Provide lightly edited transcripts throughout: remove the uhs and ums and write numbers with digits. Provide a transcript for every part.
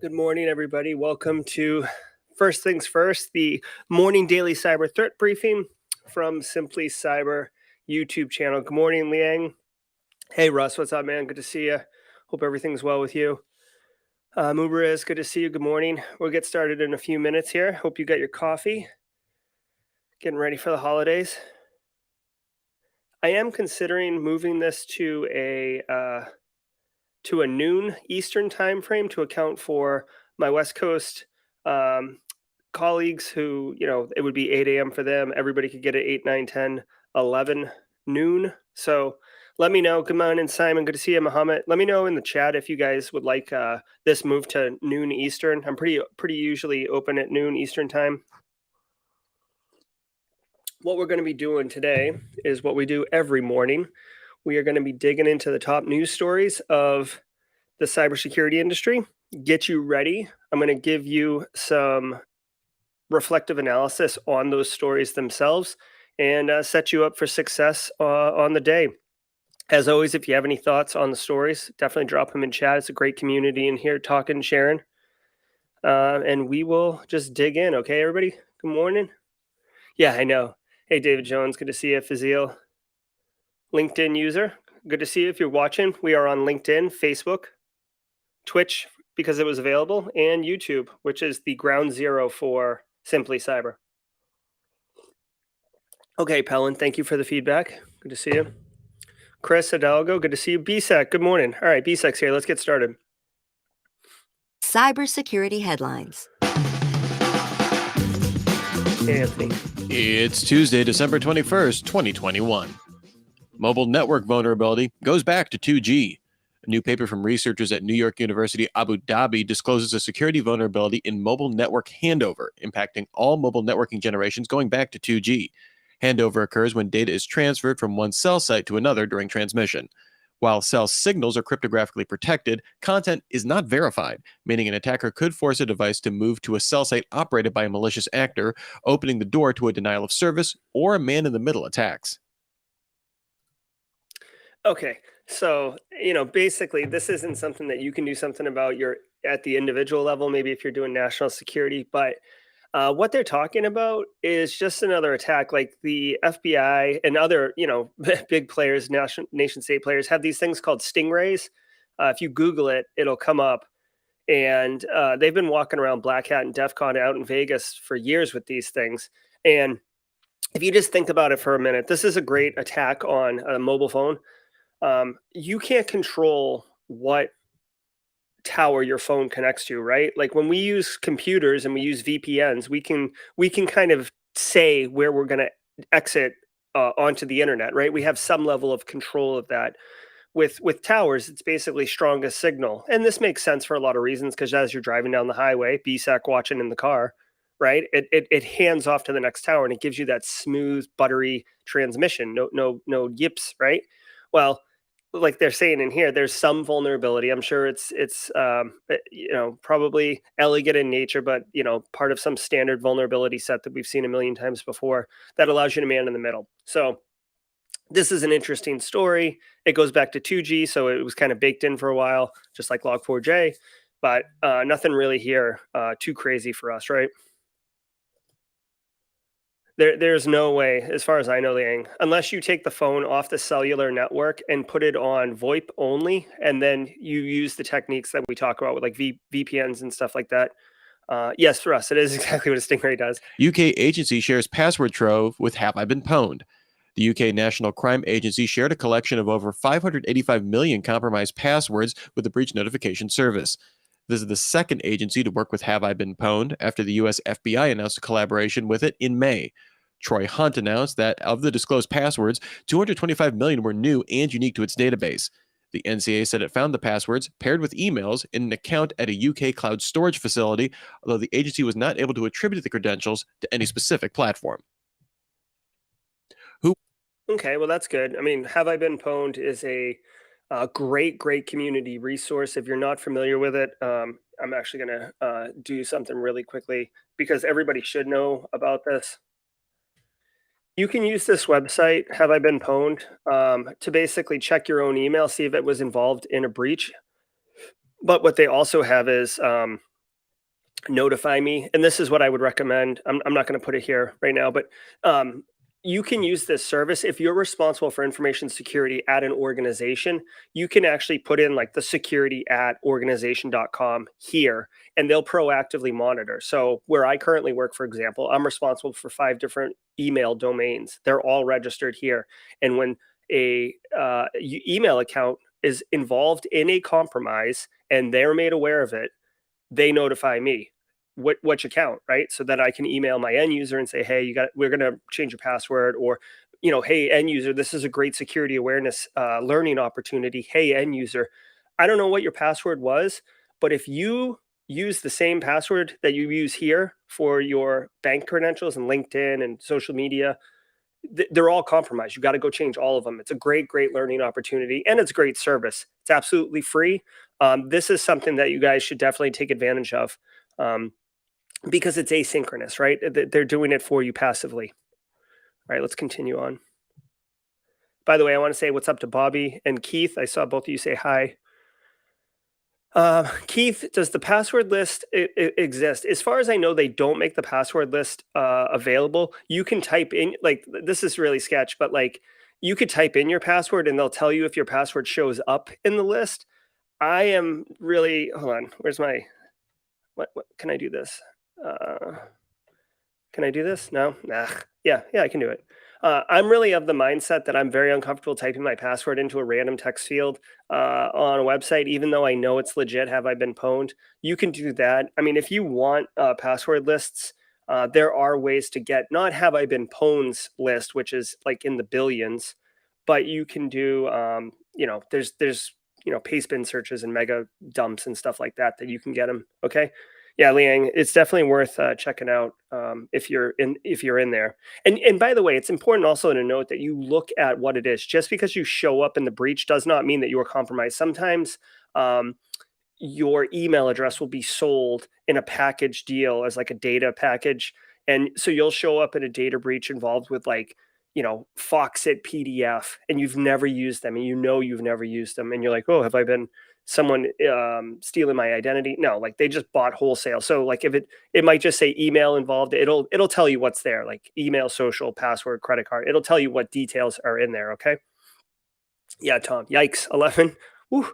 Good morning, everybody. Welcome to First Things First, the morning daily cyber threat briefing from Simply Cyber YouTube channel. Good morning, Liang. Hey, Russ, what's up, man? Good to see you. Hope everything's well with you. Mubarak, good to see you. Good morning. We'll get started in a few minutes here. Hope you got your coffee. Getting ready for the holidays. I am considering moving this to a noon Eastern time frame to account for my West Coast colleagues who, it would be 8 a.m. for them. Everybody could get it 8, 9, 10, 11 noon. So let me know. Good morning, Simon. Good to see you, Muhammad. Let me know in the chat if you guys would like this move to noon Eastern. I'm pretty usually open at noon Eastern time. What we're going to be doing today is what we do every morning. We are going to be digging into the top news stories of the cybersecurity industry, get you ready. I'm going to give you some reflective analysis on those stories themselves and set you up for success on the day. As always, if you have any thoughts on the stories, definitely drop them in chat. It's a great community in here talking, sharing. And we will just dig in. Okay, everybody? Good morning. Yeah, I know. Hey, David Jones. Good to see you, Fazil. LinkedIn user. Good to see you if you're watching. We are on LinkedIn, Facebook, Twitch, because it was available, and YouTube, which is the ground zero for Simply Cyber. Okay, Pelin, thank you for the feedback. Good to see you. Chris Hidalgo, good to see you. BSEC, good morning. All right, BSEC's here. Let's get started. Cybersecurity headlines. Hey, Anthony. It's Tuesday, December 21st, 2021. Mobile network vulnerability goes back to 2G. A new paper from researchers at New York University Abu Dhabi discloses a security vulnerability in mobile network handover, impacting all mobile networking generations going back to 2G. Handover occurs when data is transferred from one cell site to another during transmission. While cell signals are cryptographically protected, content is not verified, meaning an attacker could force a device to move to a cell site operated by a malicious actor, opening the door to a denial of service or a man-in-the-middle attacks. Okay, so, basically this isn't something that you can do something about at the individual level, maybe if you're doing national security, but what they're talking about is just another attack. Like the FBI and other, big players, nation state players have these things called stingrays. If you Google it, it'll come up. And they've been walking around Black Hat and DEF CON out in Vegas for years with these things. And if you just think about it for a minute, this is a great attack on a mobile phone. You can't control what tower your phone connects to, right? Like when we use computers and we use VPNs, we can kind of say where we're going to exit onto the internet, right? We have some level of control of that. With towers, it's basically strongest signal, and this makes sense for a lot of reasons because as you're driving down the highway, BSAC watching in the car, right? It hands off to the next tower and it gives you that smooth, buttery transmission. No yips, right? Well, like they're saying in here, there's some vulnerability. I'm sure it's probably elegant in nature, but part of some standard vulnerability set that we've seen a million times before that allows you to man in the middle. So this is an interesting story. It goes back to 2G, so it was kind of baked in for a while, just like Log4j, but nothing really here too crazy for us, right? There's no way, as far as I know, Liang, unless you take the phone off the cellular network and put it on VoIP only, and then you use the techniques that we talk about with like VPNs and stuff like that. Yes, for us, it is exactly what a stingray does. UK agency shares password trove with Have I Been Pwned. The UK National Crime Agency shared a collection of over 585 million compromised passwords with the breach notification service. This is the second agency to work with Have I Been Pwned after the US FBI announced a collaboration with it in May. Troy Hunt announced that of the disclosed passwords, 225 million were new and unique to its database. The NCA said it found the passwords paired with emails in an account at a UK cloud storage facility, although the agency was not able to attribute the credentials to any specific platform. Okay, well, that's good. I mean, Have I Been Pwned is a great community resource. If you're not familiar with it, I'm actually going to do something really quickly because everybody should know about this. You can use this website, Have I Been Pwned, to basically check your own email, see if it was involved in a breach. But what they also have is notify me, and this is what I would recommend. I'm not going to put it here right now, but um, you can use this service if you're responsible for information security at an organization. You can actually put in like the security at organization.com here, and they'll proactively monitor. So where I currently work, for example, I'm responsible for 5 different email domains. They're all registered here, and when a email account is involved in a compromise and they're made aware of it, they notify me which account, right? So that I can email my end user and say, hey, we're going to change your password, or, hey, end user, this is a great security awareness learning opportunity. Hey, end user, I don't know what your password was, but if you use the same password that you use here for your bank credentials and LinkedIn and social media, they're all compromised. You got to go change all of them. It's a great learning opportunity, and it's great service. It's absolutely free. This is something that you guys should definitely take advantage of, because it's asynchronous, right? They're doing it for you passively. All right, let's continue on. By the way, I want to say what's up to Bobby and Keith. I saw both of you say hi. Keith, does the password list exist? As far as I know, they don't make the password list available. You can type in, like, this is really sketch, but like, you could type in your password and they'll tell you if your password shows up in the list. I am really, hold on, where's my, what can I do this? Can I do this? No? Nah. Yeah, I can do it. I'm really of the mindset that I'm very uncomfortable typing my password into a random text field on a website, even though I know it's legit. Have I been pwned? You can do that. I mean, if you want password lists, there are ways to get not have I been pwned list, which is like in the billions, but you can do, there's paste bin searches and mega dumps and stuff like that you can get them. Okay. Yeah, Liang, it's definitely worth checking out if you're in there. And by the way, it's important also to note that you look at what it is. Just because you show up in the breach does not mean that you are compromised. Sometimes your email address will be sold in a package deal as like a data package, and so you'll show up in a data breach involved with like Foxit PDF, and you've never used them, and you've never used them, and you're like, oh, have I been someone stealing my identity? No, like they just bought wholesale. So like if it might just say email involved, it'll tell you what's there, like email, social, password, credit card. It'll tell you what details are in there. Okay. Yeah, Tom. Yikes. 11. Woo.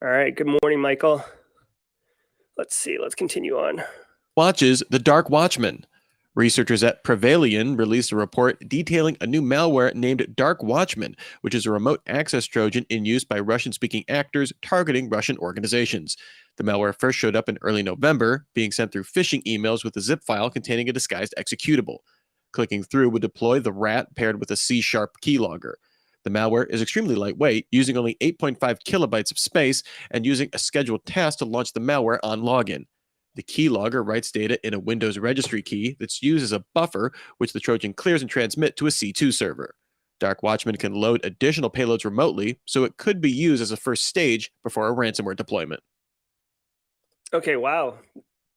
All right. Good morning, Michael. Let's see. Let's continue on. Watches The Dark Watchmen. Researchers at Prevalian released a report detailing a new malware named Dark Watchmen, which is a remote access Trojan in use by Russian-speaking actors targeting Russian organizations. The malware first showed up in early November, being sent through phishing emails with a zip file containing a disguised executable. Clicking through would deploy the rat paired with a C# keylogger. The malware is extremely lightweight, using only 8.5 kilobytes of space and using a scheduled task to launch the malware on login. The keylogger writes data in a Windows registry key that's used as a buffer, which the Trojan clears and transmits to a C2 server. Dark Watchmen can load additional payloads remotely, so it could be used as a first stage before a ransomware deployment. Okay, wow.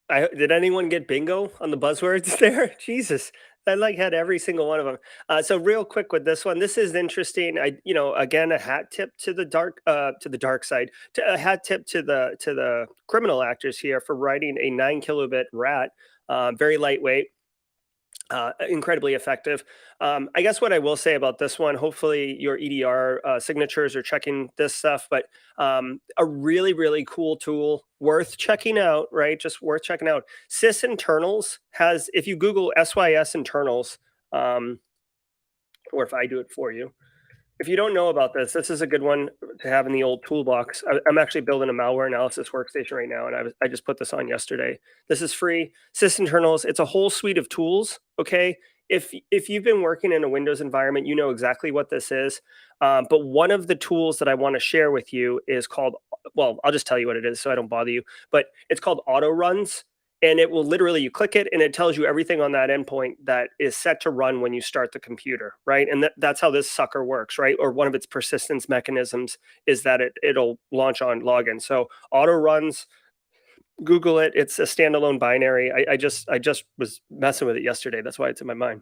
Did anyone get bingo on the buzzwords there? Jesus, I like had every single one of them. So real quick with this one, this is interesting. Again, a hat tip to the dark side, a hat tip to the criminal actors here for writing a 9 kilobit rat, very lightweight. Incredibly effective. I guess what I will say about this one, hopefully your EDR signatures are checking this stuff, but a really cool tool worth checking out, right? Just worth checking out. Sys Internals has, if you Google SYS Internals, or if I do it for you, if you don't know about this, this is a good one to have in the old toolbox. I'm actually building a malware analysis workstation right now, and I just put this on yesterday. This is free. Sysinternals. It's a whole suite of tools. Okay, if you've been working in a Windows environment, you know exactly what this is. But one of the tools that I want to share with you is called. Well, I'll just tell you what it is, so I don't bother you. But it's called Auto Runs, and it will literally, you click it and it tells you everything on that endpoint that is set to run when you start the computer, right? And that's how this sucker works, right? Or one of its persistence mechanisms is that it'll launch on login. So Auto Runs, Google it. It's a standalone binary. I just was messing with it yesterday. That's why it's in my mind.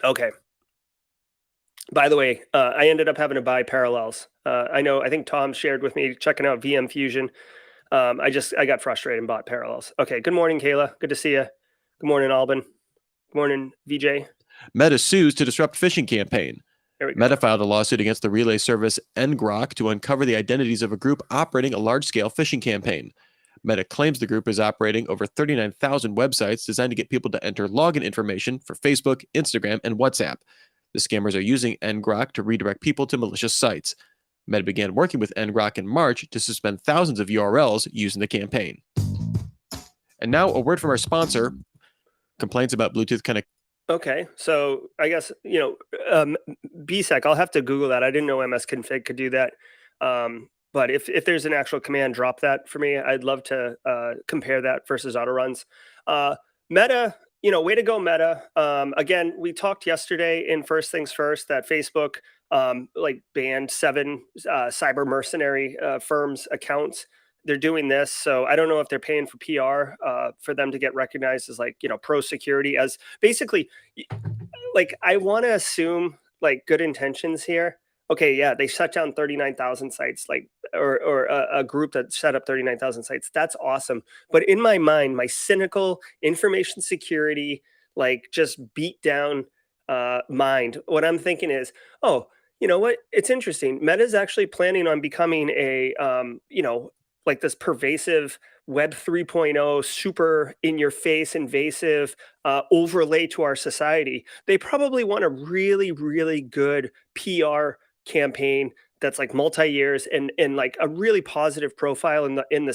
Okay. By the way, I ended up having to buy Parallels. I think Tom shared with me checking out VM Fusion. I got frustrated and bought Parallels. Okay. Good morning, Kayla. Good to see you. Good morning, Albin. Good morning, VJ. Meta sues to disrupt phishing campaign. There we go. Meta filed a lawsuit against the relay service ngrok to uncover the identities of a group operating a large-scale phishing campaign. Meta claims the group is operating over 39,000 websites designed to get people to enter login information for Facebook, Instagram, and WhatsApp. The scammers are using ngrok to redirect people to malicious sites. Meta began working with ngrok in March to suspend thousands of URLs used in the campaign. And now a word from our sponsor. Complaints about Bluetooth connectivity. Okay, so I guess BSEC. I'll have to Google that. I didn't know msconfig could do that. But if there's an actual command, drop that for me. I'd love to compare that versus autoruns. Meta, way to go, Meta. Again, we talked yesterday in First Things First that Facebook banned 7 cyber mercenary firms' accounts. They're doing this, so I don't know if they're paying for PR for them to get recognized as pro security, as basically I want to assume good intentions here. Okay, yeah, they shut down 39,000 sites, or a group that set up 39,000 sites. That's awesome. But in my mind, my cynical information security, just beat down mind, what I'm thinking is, oh, you know what? It's interesting. Meta's actually planning on becoming a, this pervasive Web 3.0, super in your face, invasive overlay to our society. They probably want a really, really good PR campaign that's multi years and a really positive profile in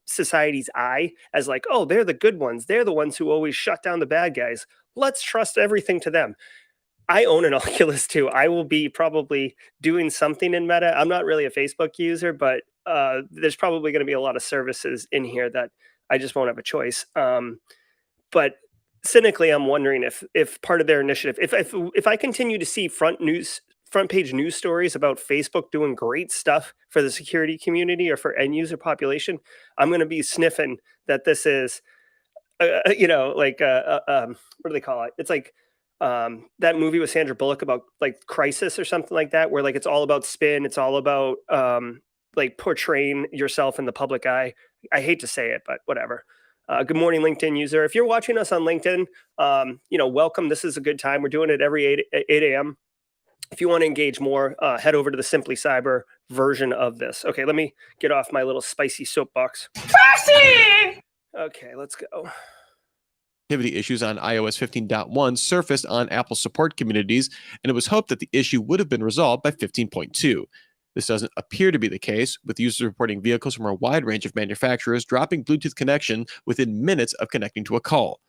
society's eye as oh, they're the good ones. They're the ones who always shut down the bad guys. Let's trust everything to them. I own an Oculus too. I will be probably doing something in Meta. I'm not really a Facebook user, but there's probably going to be a lot of services in here that I just won't have a choice. But cynically, I'm wondering if part of their initiative, if I continue to see front page news stories about Facebook doing great stuff for the security community or for end user population, I'm going to be sniffing that this is, what do they call it? It's that movie with Sandra Bullock about Crisis or something like that, where it's all about spin. It's all about portraying yourself in the public eye. I hate to say it, but whatever. Good morning, LinkedIn user. If you're watching us on LinkedIn, welcome. This is a good time. We're doing it every 8 a.m. If you want to engage more, head over to the Simply Cyber version of this. Okay, let me get off my little spicy soapbox. Spicy! Okay, let's go. Issues on iOS 15.1 surfaced on Apple support communities, and it was hoped that the issue would have been resolved by 15.2. This doesn't appear to be the case, with users reporting vehicles from a wide range of manufacturers dropping Bluetooth connection within minutes of connecting to a call.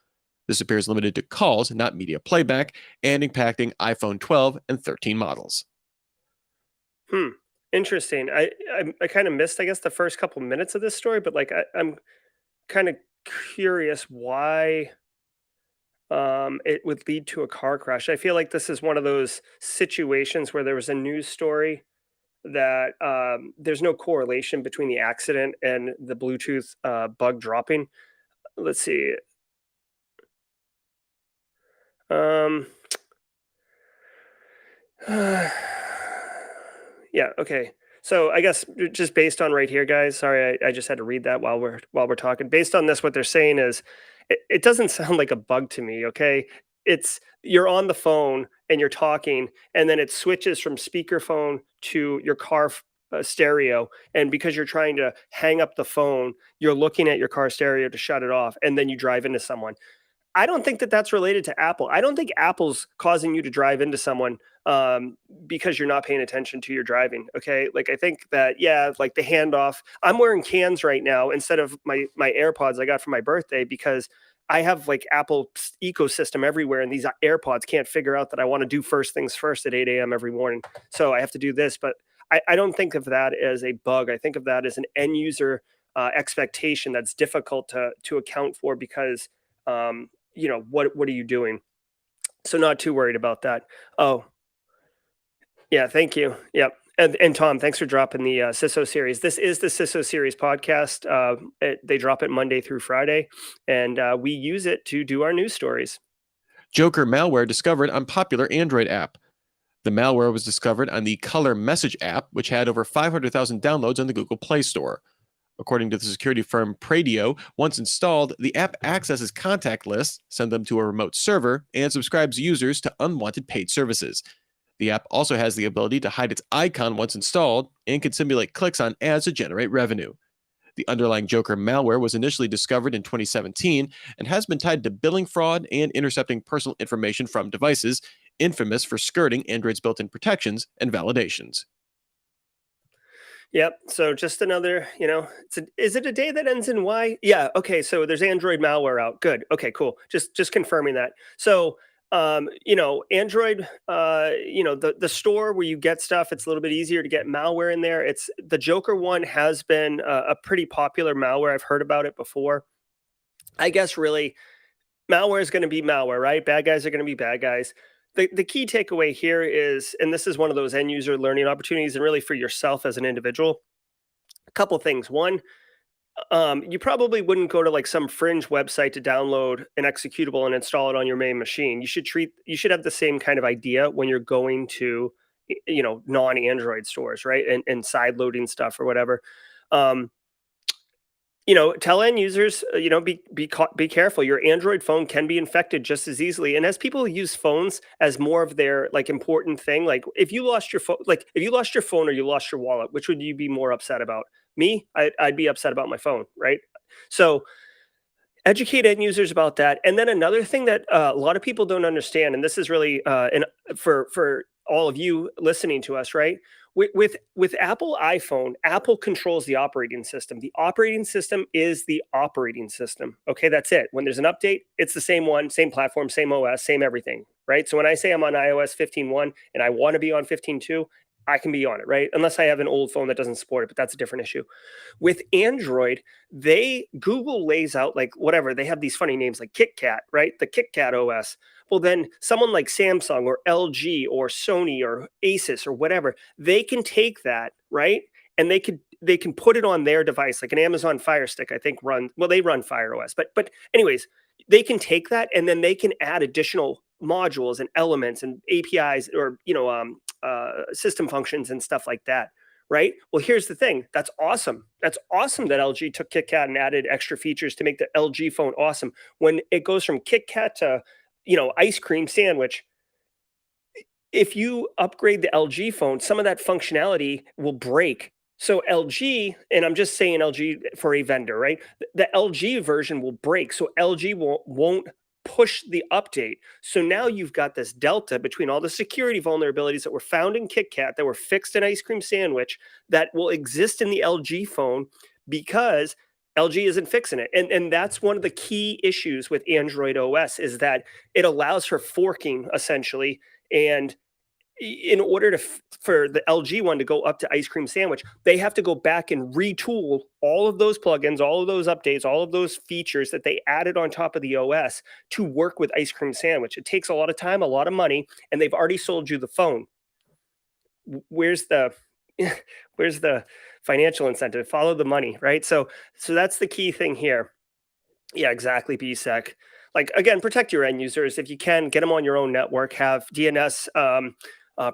This appears limited to calls, not media playback, and impacting iPhone 12 and 13 models. Interesting. I kind of missed, I guess, the first couple minutes of this story, but I'm kind of curious why it would lead to a car crash. I feel like this is one of those situations where there was a news story that there's no correlation between the accident and the Bluetooth bug dropping. Let's see. Yeah. Okay. So I guess just based on right here, guys. Sorry, I just had to read that while we're talking. Based on this, what they're saying is, it doesn't sound like a bug to me. Okay, it's you're on the phone and you're talking, and then it switches from speakerphone to your car stereo, and because you're trying to hang up the phone, you're looking at your car stereo to shut it off, and then you drive into someone. I don't think that that's related to Apple. I don't think Apple's causing you to drive into someone because you're not paying attention to your driving. Okay, I think that the handoff. I'm wearing cans right now instead of my AirPods I got for my birthday because I have Apple ecosystem everywhere, and these AirPods can't figure out that I want to do First Things First at 8 a.m. every morning. So I have to do this, but I don't think of that as a bug. I think of that as an end user expectation that's difficult to account for because. What are you doing? So not too worried about that. Oh, yeah. Thank you. Yep. And Tom, thanks for dropping the CISO series. This is the CISO series podcast. They drop it Monday through Friday, and we use it to do our news stories. Joker malware discovered on popular Android app. The malware was discovered on the Color Message app, which had over 500,000 downloads on the Google Play Store. According to the security firm Pradio, once installed, the app accesses contact lists, sends them to a remote server, and subscribes users to unwanted paid services. The app also has the ability to hide its icon once installed and can simulate clicks on ads to generate revenue. The underlying Joker malware was initially discovered in 2017 and has been tied to billing fraud and intercepting personal information from devices, infamous for skirting Android's built-in protections and validations. Yep. So just another, is it a day that ends in Y? Yeah. Okay. So there's Android malware out. Good. Okay. Cool. Just confirming that. So, Android, the store where you get stuff, it's a little bit easier to get malware in there. It's the Joker one has been a pretty popular malware. I've heard about it before. I guess really malware is going to be malware, right? Bad guys are going to be bad guys. The key takeaway here is, and this is one of those end user learning opportunities, and really for yourself as an individual, a couple things. One, you probably wouldn't go to like some fringe website to download an executable and install it on your main machine. You should have the same kind of idea when you're going to, non-Android stores, right? And side loading stuff or whatever. Um, tell end users, be careful. Your Android phone can be infected just as easily. And as people use phones as more of their like important thing, like if you lost your phone, or you lost your wallet, which would you be more upset about? Me, I'd be upset about my phone, right? So educate end users about that. And then another thing that a lot of people don't understand, and this is really for all of you listening to us, right? With Apple iPhone, Apple controls the operating system. The operating system is the operating system. Okay, that's it. When there's an update, it's the same one, same platform, same OS, same everything, right? So when I say I'm on iOS 15.1 and I want to be on 15.2, I can be on it, right? Unless I have an old phone that doesn't support it, but that's a different issue. With Android, Google lays out like whatever, they have these funny names like KitKat, right? The KitKat OS. Well, then someone like Samsung or LG or Sony or Asus or whatever, they can take that, right? And they can put it on their device, like an Amazon Fire Stick, I think they run Fire OS. But anyways, they can take that and then they can add additional modules and elements and APIs or system functions and stuff like that. Right. Well, here's the thing. That's awesome. That's awesome that LG took KitKat and added extra features to make the LG phone awesome. When it goes from KitKat to, ice cream sandwich, if you upgrade the LG phone, some of that functionality will break. So LG, and I'm just saying LG for a vendor, right? The LG version will break. So LG won't push the update. So now you've got this delta between all the security vulnerabilities that were found in KitKat, that were fixed in Ice Cream Sandwich, that will exist in the LG phone because LG isn't fixing it. And that's one of the key issues with Android OS is that it allows for forking essentially. And in order for the LG one to go up to Ice Cream Sandwich, they have to go back and retool all of those plugins, all of those updates, all of those features that they added on top of the OS to work with Ice Cream Sandwich. It takes a lot of time, a lot of money, and they've already sold you the phone. Where's the where's the financial incentive? Follow the money, right? So that's the key thing here. Yeah, exactly, BSEC. Like again, protect your end users if you can. Get them on your own network. Have DNS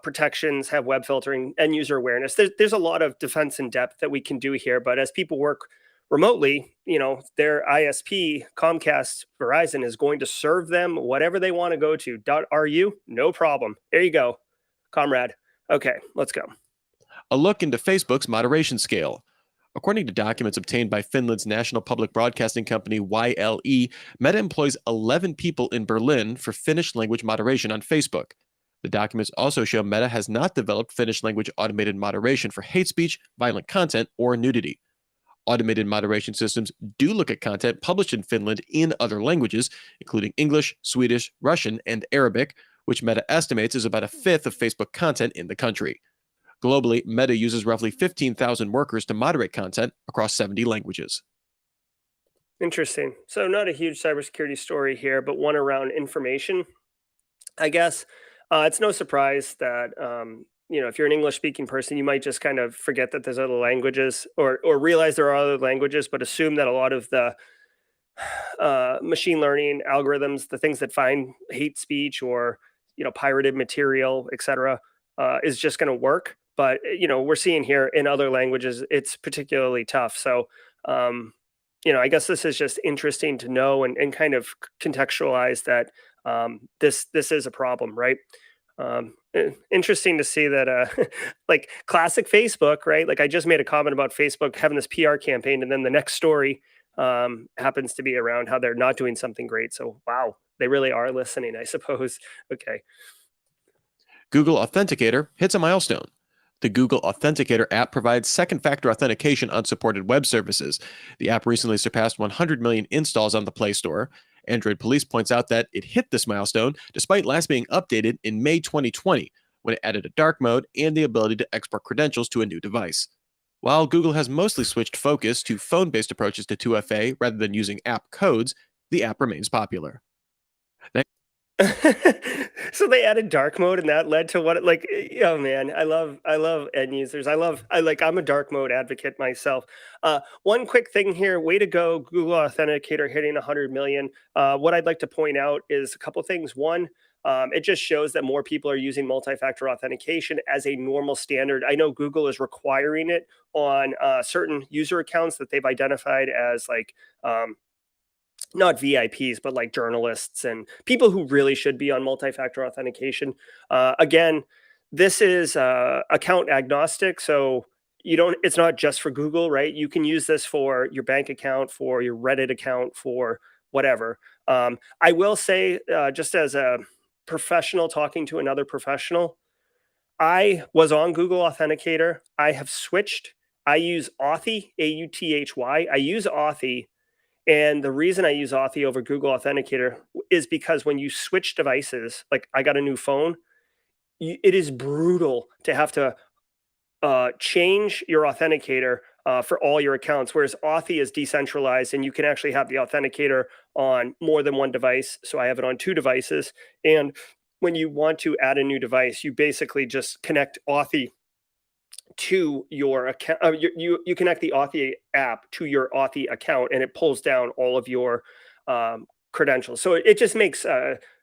protections, have web filtering, end user awareness. There's a lot of defense in depth that we can do here. But as people work remotely, their ISP, Comcast, Verizon is going to serve them whatever they want to go to. .ru, no problem. There you go, comrade. Okay, let's go. A look into Facebook's moderation scale. According to documents obtained by Finland's national public broadcasting company YLE, Meta employs 11 people in Berlin for Finnish language moderation on Facebook. The documents also show Meta has not developed Finnish language automated moderation for hate speech, violent content, or nudity. Automated moderation systems do look at content published in Finland in other languages, including English, Swedish, Russian, and Arabic, which Meta estimates is about a fifth of Facebook content in the country. Globally, Meta uses roughly 15,000 workers to moderate content across 70 languages. Interesting. So not a huge cybersecurity story here, but one around information. I guess it's no surprise that if you're an English-speaking person, you might just kind of forget that there's other languages, or realize there are other languages, but assume that a lot of the machine learning algorithms, the things that find hate speech or pirated material, etc., is just going to work. But we're seeing here in other languages, it's particularly tough. So, I guess this is just interesting to know and kind of contextualize that this is a problem, right? Interesting to see that, like classic Facebook, right? Like I just made a comment about Facebook having this PR campaign, and then the next story happens to be around how they're not doing something great. So, wow, they really are listening, I suppose. Okay. Google Authenticator hits a milestone. The Google Authenticator app provides second-factor authentication on supported web services. The app recently surpassed 100 million installs on the Play Store. Android Police points out that it hit this milestone despite last being updated in May 2020, when it added a dark mode and the ability to export credentials to a new device. While Google has mostly switched focus to phone-based approaches to 2FA rather than using app codes, the app remains popular. So they added dark mode, and that led to what like oh man, I love end users. I'm a dark mode advocate myself. One quick thing here, way to go Google Authenticator hitting 100 million. What I'd like to point out is a couple things. One, it just shows that more people are using multi-factor authentication as a normal standard. I know Google is requiring it on certain user accounts that they've identified as like not VIPs, but like journalists and people who really should be on multi-factor authentication. Again, this is account agnostic, so it's not just for Google, right? You can use this for your bank account, for your Reddit account, for whatever. I will say, just as a professional talking to another professional, I was on Google Authenticator. I have switched. I use Authy, Authy. I use Authy, and the reason I use Authy over Google Authenticator is because when you switch devices, like I got a new phone, it is brutal to have to change your authenticator for all your accounts, whereas Authy is decentralized and you can actually have the authenticator on more than one device. So I have it on two devices. And when you want to add a new device, you basically just connect Authy to your account. You connect the Authy app to your Authy account, and it pulls down all of your credentials. So it just makes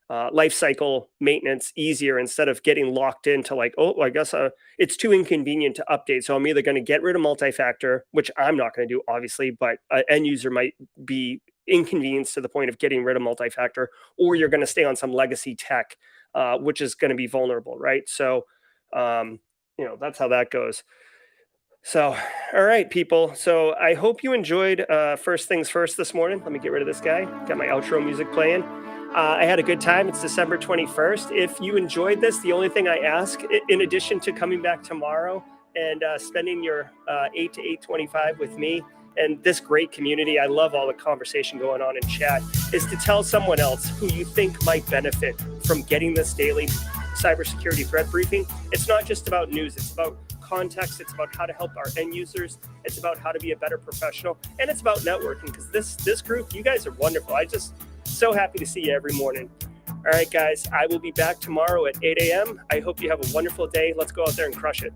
life cycle maintenance easier instead of getting locked into like, oh, I guess it's too inconvenient to update. So I'm either going to get rid of multi-factor, which I'm not going to do, obviously, but an end user might be inconvenienced to the point of getting rid of multi-factor, or you're going to stay on some legacy tech, which is going to be vulnerable, right? So, that's how that goes. So, all right, people. So I hope you enjoyed First Things First this morning. Let me get rid of this guy. Got my outro music playing. I had a good time. It's December 21st. If you enjoyed this, the only thing I ask, in addition to coming back tomorrow and spending your 8 to 8:25 with me and this great community, I love all the conversation going on in chat, is to tell someone else who you think might benefit from getting this daily cybersecurity threat briefing. It's not just about news. It's about context. It's about how to help our end users. It's about how to be a better professional. And it's about networking, because this group, you guys are wonderful. I just so happy to see you every morning. All right, guys, I will be back tomorrow at 8 a.m. I hope you have a wonderful day. Let's go out there and crush it.